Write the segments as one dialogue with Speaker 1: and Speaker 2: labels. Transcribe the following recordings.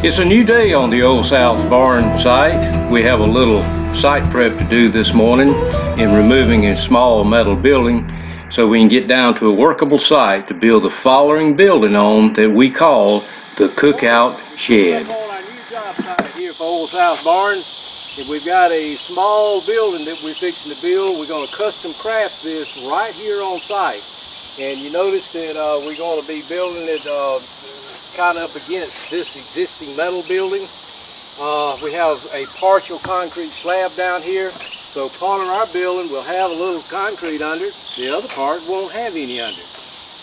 Speaker 1: It's a new day on the Old South Barn site. We have a little site prep to do this morning in removing a small metal building so we can get down to a workable site to build the following building on that we call the Cookout Shed.
Speaker 2: On our new job site here for Old South Barn, and we've got a small building that we're fixing to build. We're going to custom craft this right here on site. And you notice that we're going to be building it kind of up against this existing metal building. We have a partial concrete slab down here, so part of our building will have a little concrete under it. The other part won't have any under it.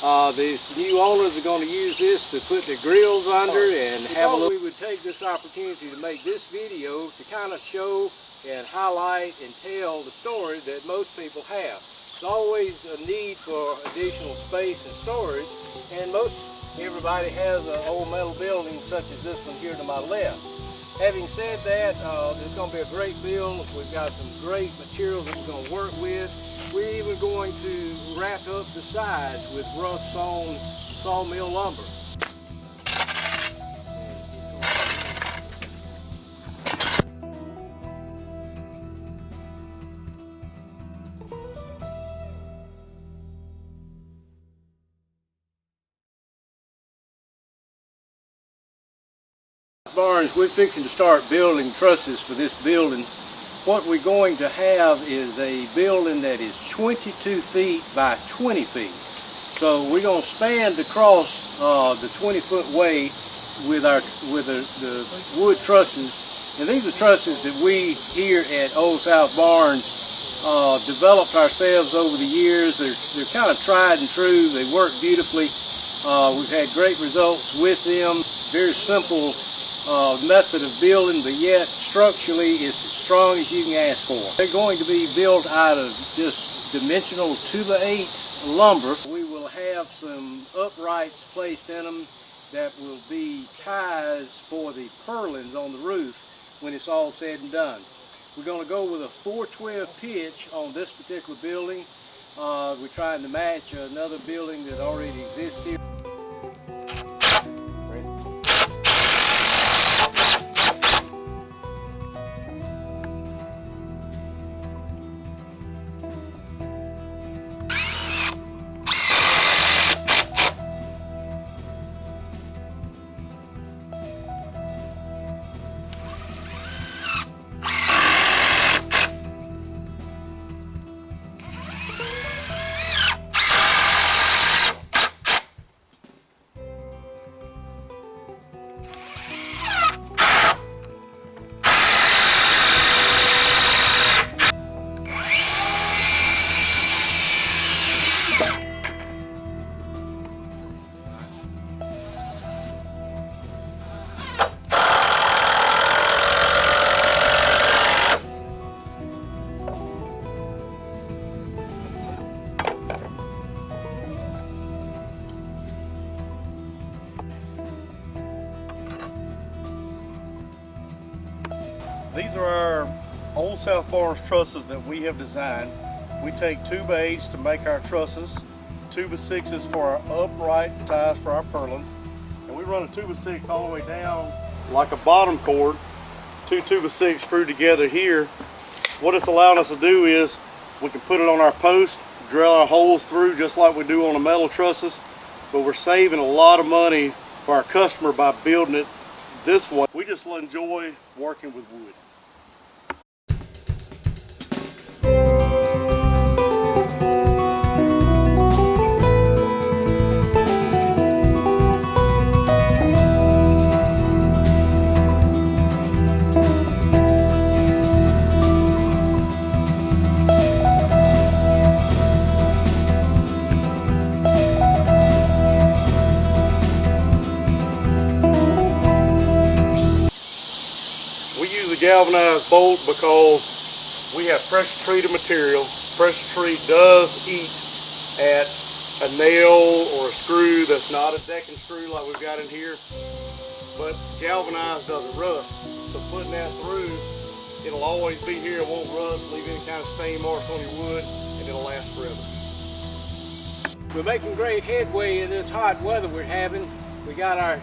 Speaker 2: The new owners are going to use this to put the grills under and have a little. We would take this opportunity to make this video to kind of show and highlight and tell the story that most people have. There's always a need for additional space and storage, and everybody has an old metal building such as this one here to my left. Having said that, it's going to be a great build. We've got some great materials that we're going to work with. We're even going to wrap up the sides with rough-sawn sawmill lumber. Barns, we're fixing to start building trusses for this building. What we're going to have is a building that is 22 feet by 20 feet. So we're going to span across the 20-foot way with the wood trusses. And these are trusses that we here at Old South Barns developed ourselves over the years. They're kind of tried and true. They work beautifully. We've had great results with them. Very simple method of building, but yet structurally it's as strong as you can ask for. They're going to be built out of just dimensional 2x8 lumber. We will have some uprights placed in them that will be ties for the purlins on the roof when it's all said and done. We're going to go with a 412 pitch on this particular building. We're trying to match another building that already exists here.
Speaker 3: These are our Old South Barns trusses that we have designed. We take 2x8s to make our trusses, 2x6s for our upright ties for our purlins, and we run a 2x6 all the way down like a bottom cord, 2x6 screwed together here. What it's allowing us to do is we can put it on our post, drill our holes through just like we do on the metal trusses, but we're saving a lot of money for our customer by building it this way. We just enjoy working with wood. Galvanized bolt because we have pressure treated material. Pressure treat does eat at a nail or a screw that's not a decking screw like we've got in here, but galvanized doesn't rust. So putting that through, it'll always be here, it won't rust, leave any kind of stain marks on your wood, and it'll last forever.
Speaker 2: We're making great headway in this hot weather we're having. We got our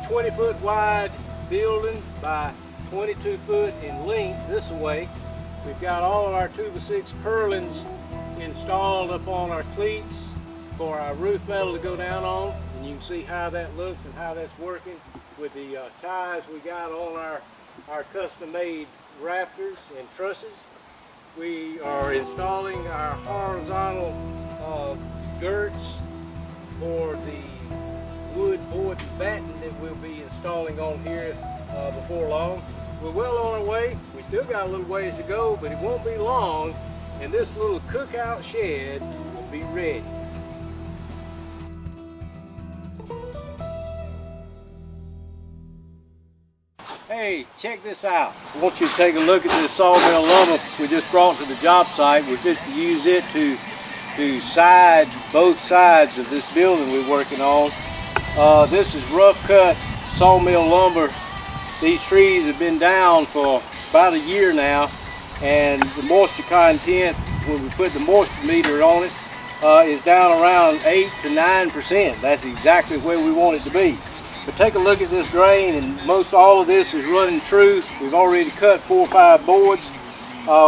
Speaker 2: 20-foot wide building by 22 foot in length this way. We've got all of our 2x6 purlins installed up on our cleats for our roof metal to go down on, and you can see how that looks and how that's working with the ties we got on our custom-made rafters and trusses. We are installing our horizontal girts for the wood board and batten that we'll be installing on here before long. We're well on our way. We still got a little ways to go, but it won't be long, and this little cookout shed will be ready. Hey, check this out. I want you to take a look at this sawmill lumber we just brought to the job site. We're just to use it to side both sides of this building we're working on. This is rough cut sawmill lumber. These trees have been down for about a year now, and the moisture content, when we put the moisture meter on it, is down around 8 to 9%. That's exactly where we want it to be. But take a look at this grain, and most all of this is running true. We've already cut 4 or 5 boards.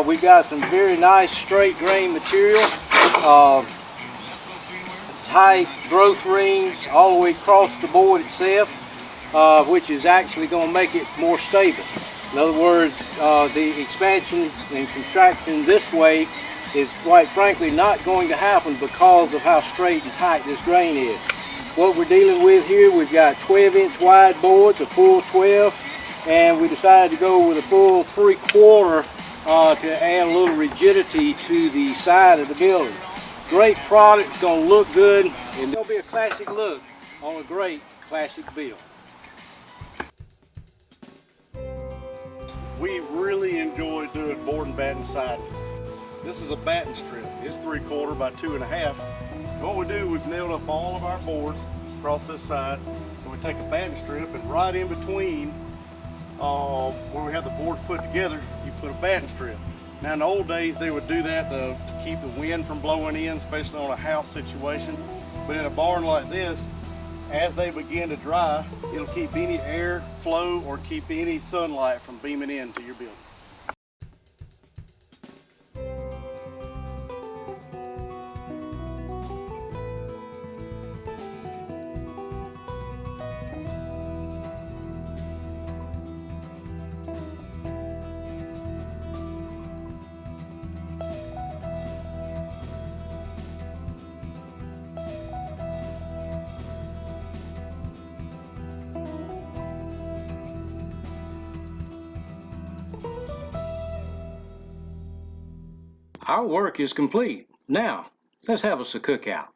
Speaker 2: We've got some very nice straight grain material, tight growth rings all the way across the board itself, which is actually going to make it more stable. In other words, the expansion and contraction this way is quite frankly not going to happen because of how straight and tight this grain is. What we're dealing with here, we've got 12-inch wide boards, a full 12, and we decided to go with a full 3/4 to add a little rigidity to the side of the building. Great product, it's going to look good, and it'll be a classic look on a great classic build.
Speaker 3: We really enjoy doing board and batten siding. This is a batten strip. It's 3/4 by 2.5. What we do, we've nailed up all of our boards across this side, and we take a batten strip, and right in between where we have the boards put together, you put a batten strip. Now in the old days, they would do that to keep the wind from blowing in, especially on a house situation. But in a barn like this, as they begin to dry, it'll keep any air flow or keep any sunlight from beaming into your building.
Speaker 1: Our work is complete. Now, let's have us a cookout.